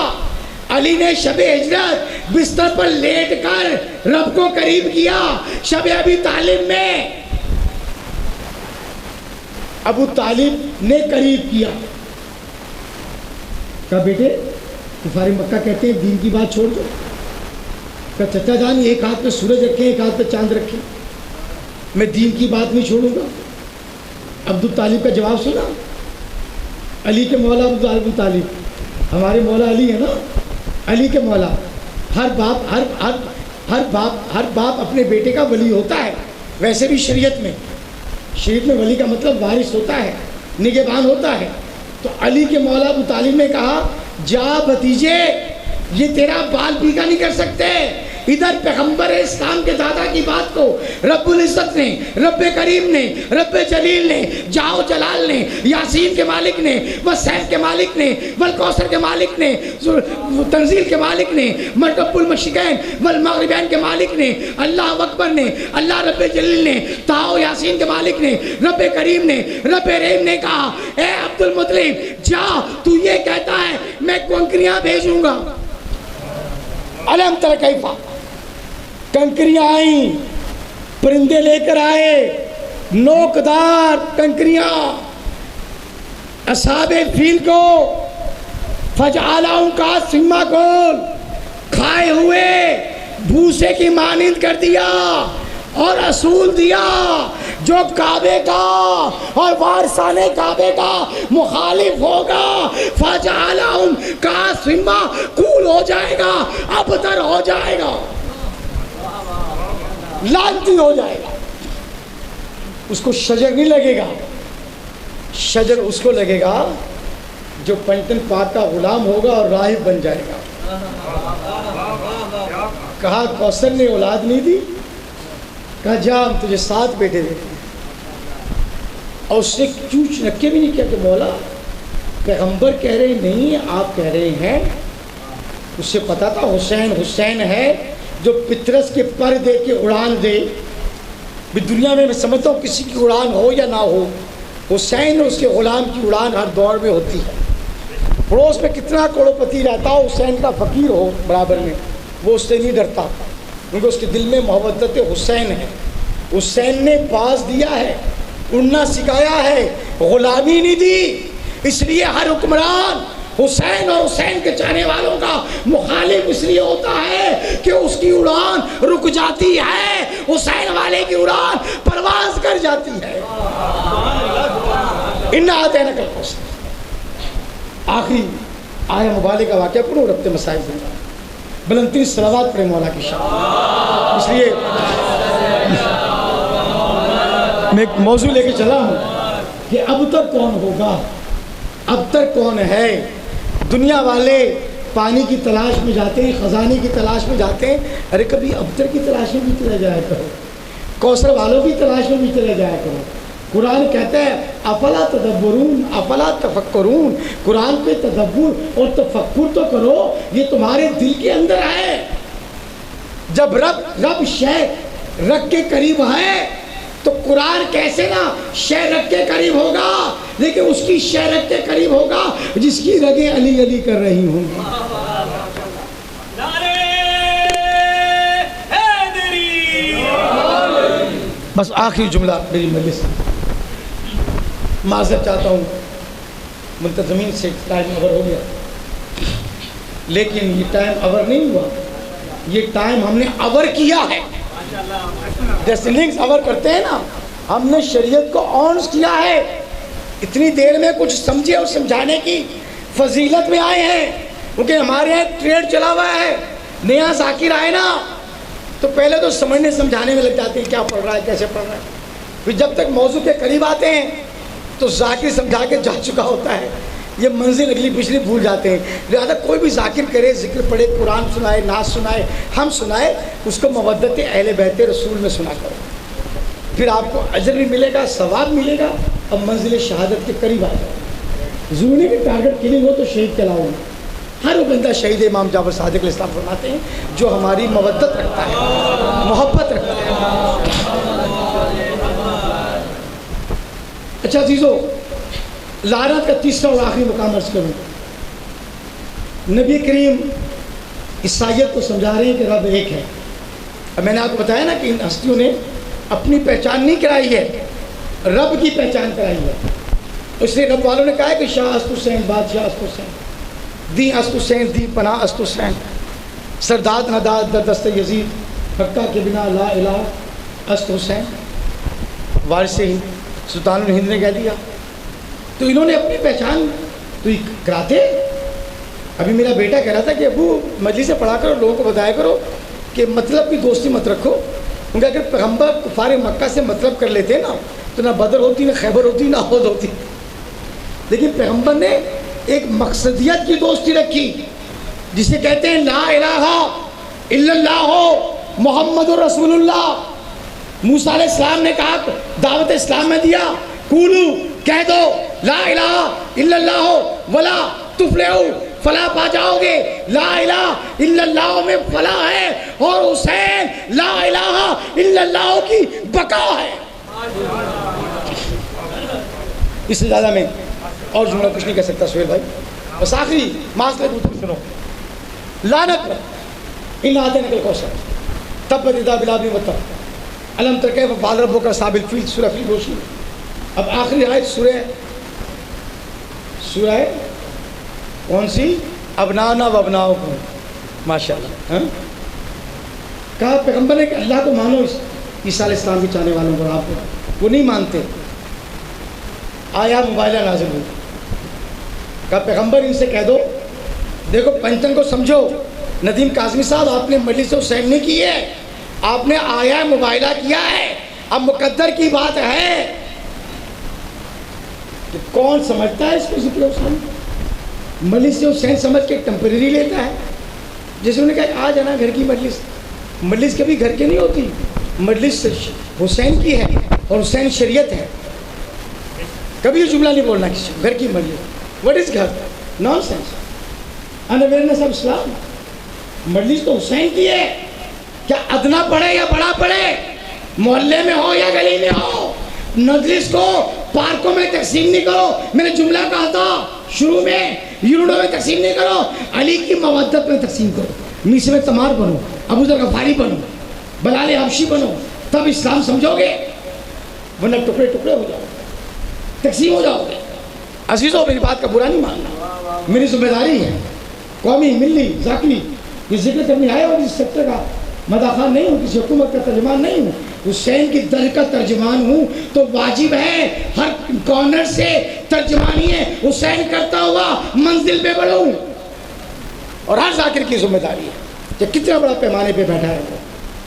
علی نے شب ہجرت بستر پر لیٹ کر رب کو قریب کیا. شب ابی طالب میں ابو طالب نے قریب کیا. کہا بیٹے کفار مکہ کہتے ہیں دین کی بات چھوڑ دو. کہا چچا جان ایک ہاتھ پہ سورج رکھیں ایک ہاتھ پہ چاند رکھیں، میں دین کی بات نہیں چھوڑوں گا. ابو طالب کا جواب سنا، علی کے مولا ابو طالب، ہمارے مولا علی ہے نا، علی کے مولا. ہر باپ اپنے بیٹے کا ولی ہوتا ہے. ویسے بھی شریعت میں ولی کا مطلب وارث ہوتا ہے، نگہبان ہوتا ہے. تو علی کے مولا ابو طالب نے کہا جا بھتیجے، یہ تیرا بال پیکا نہیں کر سکتے. ادھر پیغمبر اسلام کے دادا کی بات کو رب العزت نے، رب کریم نے، رب جلیل نے، جاؤ جلال نے، یاسین کے مالک نے، والسیف کے مالک نے، والکوثر کے مالک نے، تنزیل کے مالک نے، مرکب المشرقین والمغربین کے مالک نے، اللہ اکبر نے، اللہ رب جلیل نے، تاؤ یاسین کے مالک نے، رب کریم نے، رب رحیم نے کہا اے عبد المطلب جا، تو یہ کہتا ہے میں کنکریاں بھیجوں گا. علم تر کیفا، کنکریاں آئیں، پرندے لے کر آئے، نوکدار کنکریاں اصحاب فیل کو فجعلہم کعصفٍ مأکول، کھائے ہوئے بھوسے کی مانند کر دیا اور اصول دیا جو کعبے کا اور وارثان کعبے کا مخالف ہوگا فجعلہم کعصفٍ مأکول ہو جائے گا، ابتر ہو جائے گا، لعنتی ہو جائے گا. اس کو شجر نہیں لگے گا، شجر اس کو لگے گا جو پنجتن پاک کا غلام ہوگا اور راہب بن جائے گا. کہا کوثر نے اولاد نہیں دی، کہا جا ہم تجھے 7 بیٹے دیتے ہیں. اور اس نے چوچ نکے بھی نہیں کیا کہ مولا پیغمبر کہہ رہے نہیں آپ کہہ رہے ہیں. اس سے پتا تھا حسین ہے جو پترس کے پر دے کے اڑان دے. بھی دنیا میں سمجھتا ہوں کسی کی اڑان ہو یا نہ ہو، حسین اور اس کے غلام کی اڑان ہر دور میں ہوتی ہے. پڑوس میں کتنا کروڑپتی رہتا ہو، حسین کا فقیر ہو برابر میں، وہ اس سے نہیں ڈرتا کیونکہ اس کے دل میں محبت حسین ہے. حسین نے باز دیا ہے، اڑنا سکھایا ہے، غلامی نہیں دی. اس لیے ہر حکمران حسین اور حسین کے چاہنے والوں کا مخالف اس لیے ہوتا ہے کہ اس کی اڑان رک جاتی ہے، حسین والے کی اڑان پرواز کر جاتی ہے. اِنَّا أَعْطَيْنَاكَ الْكَوْثَرَ. آخری آیا مبالغہ کا واقعہ پڑھو، ربط مسائل دوں بلندترین صلوات پڑھے مولا کی شان. اس لیے میں ایک موضوع لے کے چلا ہوں کہ اب تک کون ہوگا، اب تک کون ہے. دنیا والے پانی کی تلاش میں جاتے ہیں، خزانے کی تلاش میں جاتے ہیں. ارے کبھی ابتر کی تلاش میں بھی چلے جایا کرو، کوثر والوں کی تلاش میں بھی چلے جایا کرو. قرآن کہتا ہے افلا تدبرون افلا تفکرون، قرآن پہ تدبر اور تفکر تو کرو، یہ تمہارے دل کے اندر ہے. جب رب شے رب کے قریب ہے تو قرآن کیسے نہ شے رب کے قریب ہوگا، لیکن اس کی شے رب کے قریب ہوگا جس کی رگیں علی علی کر رہی ہوں گی. بس آخری جملہ میری مجلس، معذرت چاہتا ہوں منتظمین سے، ٹائم اوور ہو گیا، لیکن یہ ٹائم اوور نہیں ہوا، یہ ٹائم ہم نے اوور کیا ہے. جیسے لنکس اوور کرتے ہیں نا، ہم نے شریعت کو آنس کیا ہے. اتنی دیر میں کچھ سمجھے اور سمجھانے کی فضیلت میں آئے ہیں، کیونکہ ہمارے یہاں ٹریڈ چلا ہوا ہے. نیا ذاکر آئے نا تو پہلے تو سمجھنے سمجھانے میں لگ جاتے ہیں، کیا پڑھ رہا ہے کیسے پڑھ رہا ہے. پھر جب تک موضوع کے قریب آتے ہیں تو ذاکر سمجھا کے جا چکا ہوتا ہے، یہ منزل اگلی پچھلی بھول جاتے ہیں. لہٰذا کوئی بھی ذاکر کرے، ذکر پڑھے، قرآن سنائے، نعت سنائے، ہم سنائے، اس کو مودت اہل بیت رسول میں سنا کرو، پھر آپ کو اجر بھی ملے گا، ثواب ملے گا، اور منزل شہادت کے قریب آ جائے. ضروری کہ ٹارگٹ کلنگ ہو تو شہید کہلاؤ. ہر وہ بندہ شہید. امام جعفر صادق علیہ السلام فرماتے ہیں جو ہماری مودت رکھتا ہے، محبت رکھتا ہے. اچھا عزیزو، لعنت کا تیسرا اور آخری مقام عرض کروں. نبی کریم عیسائیت کو سمجھا رہے ہیں کہ رب ایک ہے. اب میں نے آپ کو بتایا نا کہ ان ہستیوں نے اپنی پہچان نہیں کرائی ہے، رب کی پہچان کرائی ہے. اس لیے رب والوں نے کہا ہے کہ شاہ است حسین، بادشاہ است حسین، دی است حسین، دی پناہ است حسین، سرداد نداد در دست یزید، حقہ کے بنا لا الہ است حسین. وارث ہند سلطان الہند نے کہہ دیا. تو انہوں نے اپنی پہچان تو کراتے. ابھی میرا بیٹا کہہ رہا تھا کہ ابو مجلس سے پڑھا کرو، لوگوں کو بتایا کرو کہ مطلب کی دوستی مت رکھو، کیونکہ اگر پیغمبر کفار مکہ سے مطلب کر لیتے نا تو نہ بدر ہوتی، نہ خیبر ہوتی، نہ احد ہوتی. لیکن پیغمبر نے ایک مقصدیت کی دوستی رکھی جسے کہتے ہیں لا الہ الا اللہ محمد رسول اللہ. موسیٰ علیہ السلام نے کہا، دعوت اسلام میں دیا، قولو کہہ دو لا الہ الا اللہ ولا تفلحوا، فلاح پا جاؤ گے. لا الہ الا اللہ میں فلاح ہے، اور حسین لا الہ الا اللہ کی بقا ہے. اس سے زیادہ میں اور جملہ کچھ نہیں کہہ سکتا سہیل بھائی. بس آخری معاشرے کو سنو. لعنت ان آتینک الکوثر تبت یدا ابی لہب وتب الم تر کیف فعل ربک اصحاب الفیل، سورہ فیل روشنی. اب آخری آیت سورہ کون سی؟ ابنانا و ابناؤکم. ماشاءاللہ. کہا پیغمبر نے کہ اللہ کو مانو، عیسیٰ علیہ السلام کی چاہنے والوں کو. آپ کو وہ نہیں مانتے. آیا موبائلہ نازل ہوئی. کہا پیغمبر ان سے کہہ دو، دیکھو پنچن کو سمجھو. ندیم کاظمی صاحب، آپ نے مجلس حسین نہیں کی ہے، آپ نے آیا موبائلہ کیا ہے. اب مقدر کی بات ہے کہ کون سمجھتا ہے اس کو ذکر حسین. مجلس حسین سمجھ کے ٹمپریری لیتا ہے. جیسے انہوں نے کہا آج ہے نا گھر کی مجلس. مجلس کبھی گھر کی نہیں ہوتی، مجلس حسین کی ہے اور حسین شریعت ہے. کبھی یہ جملہ نہیں بولنا کسی کو، گھر کی مجلس. وٹ از گھر؟ Nonsense, unawareness of Islam. مجلس تو حسین کی ہے. کیا ادنا پڑھے یا بڑا پڑھے، محلے میں ہو یا گلی میں ہو، مجلس کو پارکوں میں تقسیم نہیں کرو. میں نے جملہ کہا تھا شروع میں، یونٹوں میں تقسیم نہیں کرو، علی کی مودت میں تقسیم کرو. میسر میں تمار بنو، ابو ذر غفاری بنو، بلال حبشی بنو، تب اسلام سمجھو گے، ورنہ ٹکڑے ٹکڑے ہو جاؤ گے، تقسیم ہو جاؤ گے. عزیزوں، میری بات کا برا نہیں ماننا، میری ذمہ داری ہے. قومی، ملی، ذاکری یہ ذکر کرنے آئے اور اس سیکٹر کا مداخان نہیں ہوں، کسی حکومت کا ترجمان نہیں ہوں، حسین کی در کا ترجمان ہوں. تو واجب ہے ہر کارنر سے ترجمانی ہے حسین کرتا ہوا منزل پہ بڑھوں. اور ہر ذاکر کی ذمہ داری ہے کہ کتنا بڑا پیمانے پہ بیٹھا ہے وہ،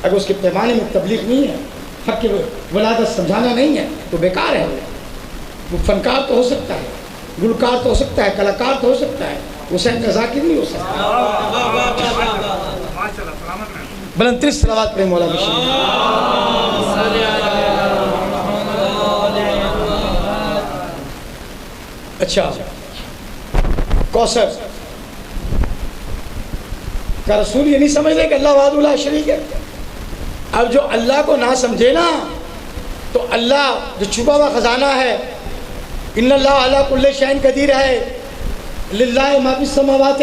اگر اس کے پیمانے میں تبلیغ نہیں ہے، حق کی ولادت سمجھانا نہیں ہے تو بیکار ہے. وہ فنکار تو ہو سکتا ہے، گلوکار تو ہو سکتا ہے، کلاکار تو ہو سکتا ہے، حسین کا ذاکر نہیں ہو سکتا. بلند صلوات پڑھیں مولا بشیر. اچھا، کوثر کا رسول یہ نہیں سمجھ لے کہ اللہ وحدہ لا شریک ہے. اب جو اللہ کو نہ سمجھے نا تو اللہ جو چھپا ہوا خزانہ ہے، ان اللہ علی کل شیء قدیر ہے، للہ ما فی السماوات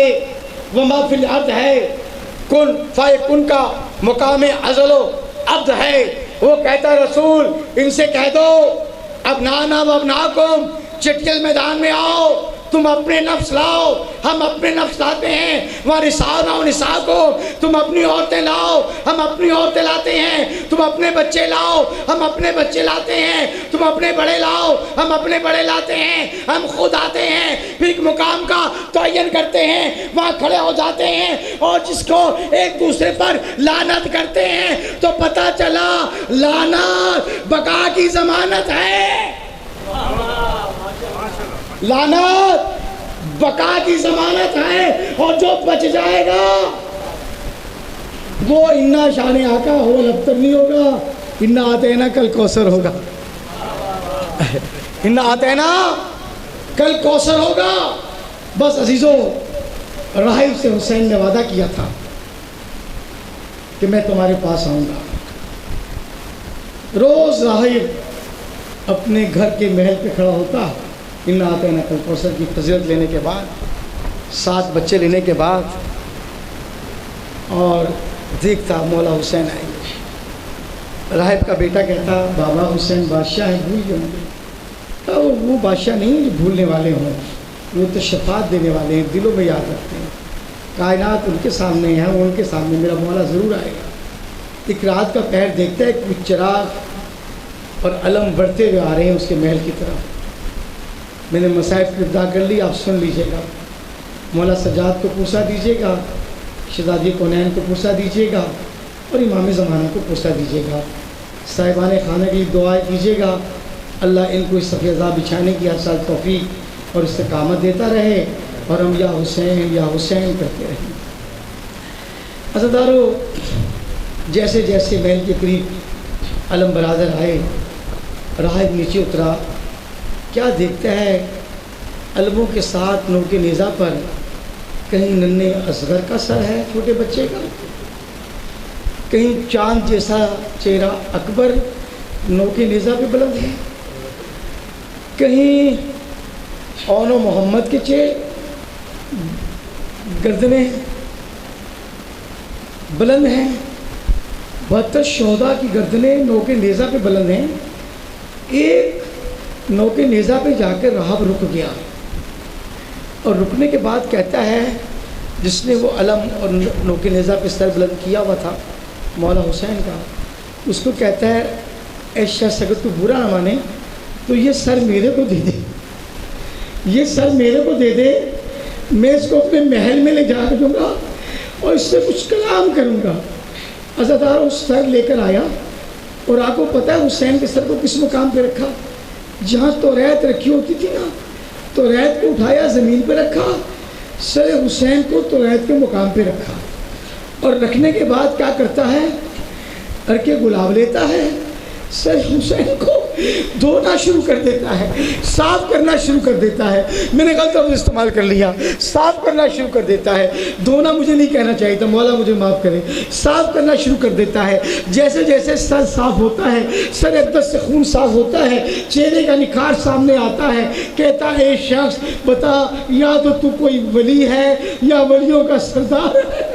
و ما فی الارض ہے، کن فیکن کا مقام ازل و ابد ہے. وہ کہتا رسول ان سے کہہ دو ابنانا و ابناکم، چٹکل میدان میں آؤ، تم اپنے نفس لاؤ، ہم اپنے نفس لاتے ہیں، وہاں نساء کو تم اپنی عورتیں لاؤ، ہم اپنی عورتیں لاتے ہیں، تم اپنے بچے لاؤ، ہم اپنے بچے لاتے ہیں، تم اپنے بڑے لاؤ، ہم اپنے بڑے لاتے ہیں، ہم خود آتے ہیں، پھر ایک مقام کا تعین کرتے ہیں، وہاں کھڑے ہو جاتے ہیں، اور جس کو ایک دوسرے پر لعنت کرتے ہیں تو پتہ چلا لعنت بقا کی ضمانت ہے، لعنت بقا کی ضمانت ہے، اور جو بچ جائے گا وہ انا شان آقا ہو لبتر نہیں ہوگا، انا آتینا کل کوثر ہوگا، انا آتینا کل کوثر ہوگا۔ بس عزیزو، راہب سے حسین نے وعدہ کیا تھا کہ میں تمہارے پاس آؤں گا۔ روز راہب اپنے گھر کے محل پہ کھڑا ہوتا، انا آتینا کل کوثر کی فضیلت لینے کے بعد، 7 بچے لینے کے بعد، اور دیکھتا مولا حسین آئیں گے۔ راہب کا بیٹا کہتا بابا حسین بادشاہ ہیں، بھول گئے ہوں گے۔ وہ بادشاہ نہیں جو بھولنے والے ہوں، وہ تو شفاعت دینے والے ہیں، دلوں میں یاد رکھتے ہیں۔ کائنات ان کے سامنے ہے، ان کے سامنے میرا مولا ضرور آئے گا۔ ایک رات کا پہر دیکھتا ہے، کچھ چراغ اور علم بڑھتے ہوئے آ رہے ہیں اس کے محل کی طرف۔ میں نے مصائب کی ابتدا کر لی، آپ سن لیجئے گا۔ مولا سجاد کو پوسا دیجیے گا، شہزادی کونین کو پوسا دیجیے گا، اور امام زمانہ کو پوسا دیجیے گا۔ صاحبان خانہ کے لیے دعائیں کیجیے گا، اللہ ان کو اس سفیدہ بچھانے کی ہر سال توفیق اور استقامت دیتا رہے، اور ہم یا حسین کرتے رہیں۔ عزیزدارو، جیسے جیسے محل کے قریب علم برادر آئے، راہب نیچے اترا، کیا دیکھتا ہے؟ علموں کے ساتھ نوک نیزہ پر کہیں ننھے اصغر کا سر ہے چھوٹے بچے کا، کہیں چاند جیسا چہرہ اکبر نوک نیزہ پہ بلند ہے، کہیں اون و محمد کے گردنیں بلند ہیں، 72 شہداء کی گردنیں نوک نیزہ پہ بلند ہیں۔ ایک نوک نیزہ پہ جا کر راہب رک گیا، اور رکنے کے بعد کہتا ہے، جس نے وہ علم اور نوک نیزہ پہ سر بلند کیا ہوا تھا مولا حسین کا، اس کو کہتا ہے اے شخص اگر تو برا نہ مانے تو یہ سر میرے کو دے دے، یہ سر میرے کو دے دے، میں اس کو اپنے محل میں لے جا کے دوں گا اور اس سے کچھ کلام کروں گا۔ عزادار اس سر لے کر آیا، اور آپ کو پتہ ہے حسین کے سر کو کس مقام پہ رکھا؟ جہاں توریت رکھی ہوتی تھی نا، توریت کو اٹھایا زمین پہ رکھا، سر حسین کو توریت کے مقام پہ رکھا، اور رکھنے کے بعد کیا کرتا ہے؟ عرق گلاب لیتا ہے، سر حسین کو دھونا شروع کر دیتا ہے، صاف کرنا شروع کر دیتا ہے۔ میں نے غلط لفظ استعمال کر لیا، صاف کرنا شروع کر دیتا ہے۔ دھونا مجھے نہیں کہنا چاہیے تھا، مولا مجھے معاف کرے۔ صاف کرنا شروع کر دیتا ہے۔ جیسے جیسے سر صاف ہوتا ہے، سر اقدس سے خون صاف ہوتا ہے، چہرے کا نکھار سامنے آتا ہے، کہتا ہے اے شخص بتا، یا تو کوئی ولی ہے یا ولیوں کا سردار ہے،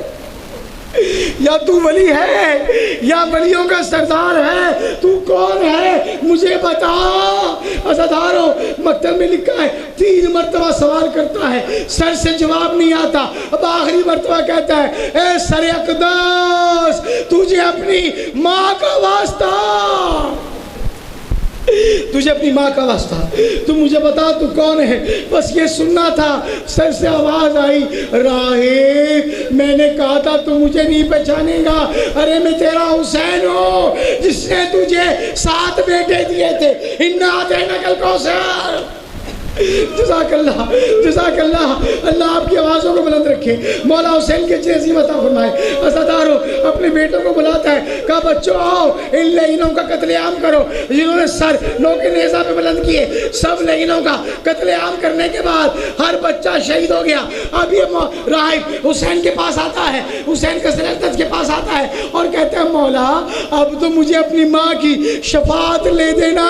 یا تو ولی ہے یا ولیوں کا سردار ہے، تو کون ہے مجھے بتا۔ عزادارو، مکتب میں لکھا ہے 3 مرتبہ سوال کرتا ہے، سر سے جواب نہیں آتا، اب آخری مرتبہ کہتا ہے اے سر اقدس، تجھے اپنی ماں کا واسطہ، تجھے اپنی ماں کا واسطہ، تو مجھے بتا تو کون ہے۔ بس یہ سننا تھا۔ سر سے آواز آئی، راہب میں نے کہا تھا تو مجھے نہیں پہچانے گا، ارے میں تیرا حسین ہوں جس نے تجھے 7 بیٹے دیے تھے، انا اعطیناک الکوثر۔ جزاک اللہ، جزاک اللہ، اللہ آپ کی آوازوں کو بلند رکھے، مولا حسین کے عظیم عطا فرمائے۔ عزادارو، اپنے بیٹوں کو بلاتا ہے، کہا بچوں آؤ ان لعینوں کا قتل عام کرو جنہوں نے سر نوک نیزہ پہ بلند کیے۔ سب لعینوں کا قتل عام کرنے کے بعد ہر بچہ شہید ہو گیا۔ اب یہ راہب حسین کے پاس آتا ہے، حسین کے سلطنت کے پاس آتا ہے اور کہتا ہے مولا اب تو مجھے اپنی ماں کی شفاعت لے دینا،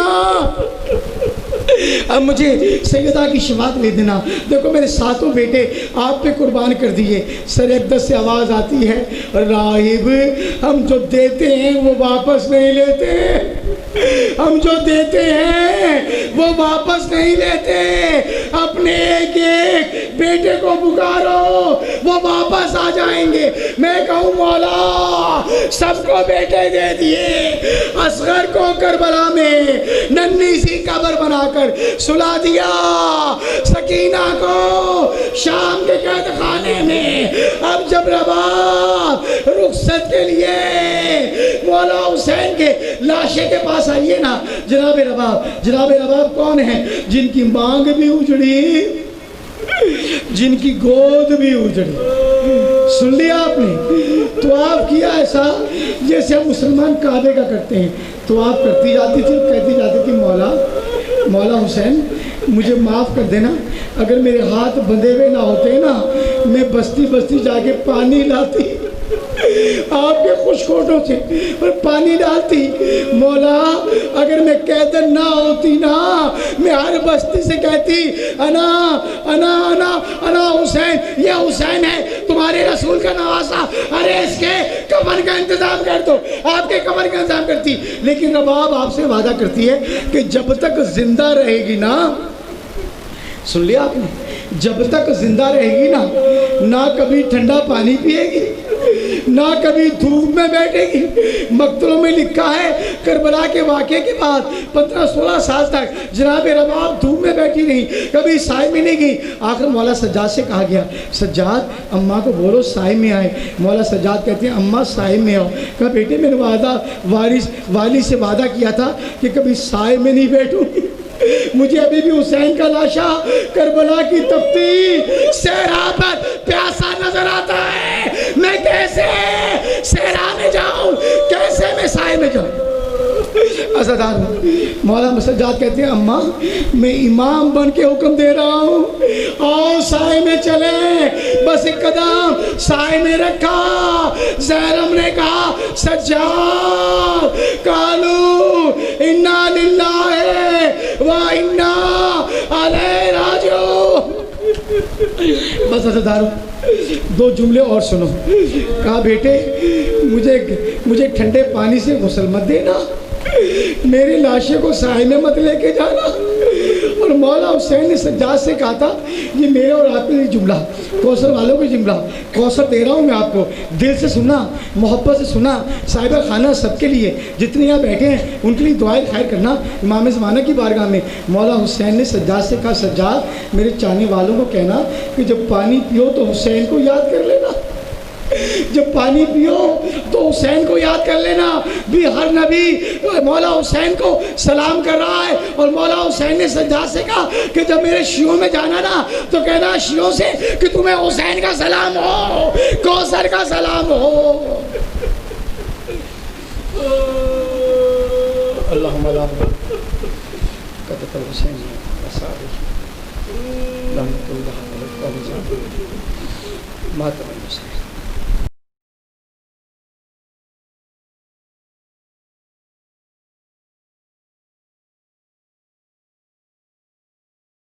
اب مجھے سیدہ کی شفاعت لے دینا، دیکھو میرے 7 بیٹے آپ پہ قربان کر دیے۔ سر اقدس سے آواز آتی ہے، راہب ہم جو دیتے ہیں وہ واپس نہیں لیتے، ہم جو دیتے ہیں وہ واپس نہیں لیتے. اپنے ایک ایک بیٹے کو پکارو وہ واپس آ جائیں گے. میں کہوں مولا سب کو بیٹے دے دیے, اصغر کو کربلا میں ننھی سی قبر بنا کر سلا دیا, سکینہ کو شام کے قید خانے میں. اب جب رباب رخصت کے لیے مولا حسین کے لاشے کے پاس آئیے نا, جناب رباب کون ہیں؟ جن کی مانگ بھی اجڑی, جن کی گود بھی اجڑی. سن لیا آپ نے؟ تو آپ کیا ایسا جیسے ہم مسلمان کعبے کا کرتے ہیں. تو آپ کرتی جاتی تھی, کہتی جاتی تھی مولا حسین مجھے معاف کر دینا, اگر میرے ہاتھ بندھے ہوئے نہ ہوتے نا میں بستی بستی جا کے پانی لاتی, آپ کے خوش کوٹوں سے اور پانی ڈالتی. مولا اگر میں قیدن نہ ہوتی نا میں ہر بستی سے کہتی انا انا انا انا حسین, یہ حسین ہے تمہارے رسول کا نواسا, ارے اس کے کفن کا انتظام کر دو. آپ کے کفن کا انتظام کرتی. لیکن رباب آپ سے وعدہ کرتی ہے کہ جب تک زندہ رہے گی نا, سن لیا آپ نے, جب تک زندہ رہے گی نا نہ کبھی ٹھنڈا پانی پیے گی نہ کبھی دھوپ میں بیٹھے گی. مقتلوں میں لکھا ہے کربلا کے واقعے کے بعد 15-16 سال تک جناب رباب دھوپ میں بیٹھی نہیں, کبھی سائے میں نہیں گئی. آخر مولا سجاد سے کہا گیا سجاد اماں کو بولو سائے میں آئے. مولا سجاد کہتے ہیں اماں سائے میں آؤ. کہا بیٹے میں نے والی سے وعدہ کیا تھا کہ کبھی سائے میں نہیں بیٹھوں گی. مجھے ابھی بھی حسین کا لاشا کربلا کی تپتی صحرا پر پیاسا نظر آتا ہے. میں کیسے صحرا میں جاؤں, کیسے میں سائے میں جاؤں. عزادار مولا سجاد کہتے ہیں اماں میں امام بن کے حکم دے رہا ہوں, آؤ سائے میں چلیں. بس ایک قدم سائے میں رکھا. زہرم نے کہا سجاد قالو انا للہ و انا الیہ راجعون. بس عزادارو 2 جملے اور سنو. کہا بیٹے مجھے ٹھنڈے پانی سے غسل مت دینا, میری لاشے کو سائے میں مت لے کے جانا. اور مولا حسین نے سجاد سے کہا تھا یہ میرا اور آپ کے لیے جملہ, کوثر والوں کو جملہ, کوثر دے رہا ہوں میں آپ کو, دل سے سننا, محبت سے سننا. صاحبہ خانہ سب کے لیے جتنے یہاں بیٹھے ہیں ان کے لیے دعائیں خیر کرنا امام زمانہ کی بارگاہ میں. مولا حسین نے سجاد سے کہا سجاد میرے چاہنے والوں کو کہنا کہ جب پانی پیو تو حسین کو یاد کر لینا, جب پانی پیو تو حسین کو یاد کر لینا. بھی ہر نبی مولا حسین کو سلام کر رہا ہے. اور مولا حسین نے سجاد سے کہا کہ جب میرے شیعوں میں جانا نا تو کہنا شیعوں سے کہ تمہیں حسین کا سلام ہو, کوثر کا سلام ہو. اللہم لا قدت الحسین ماتم الحسین.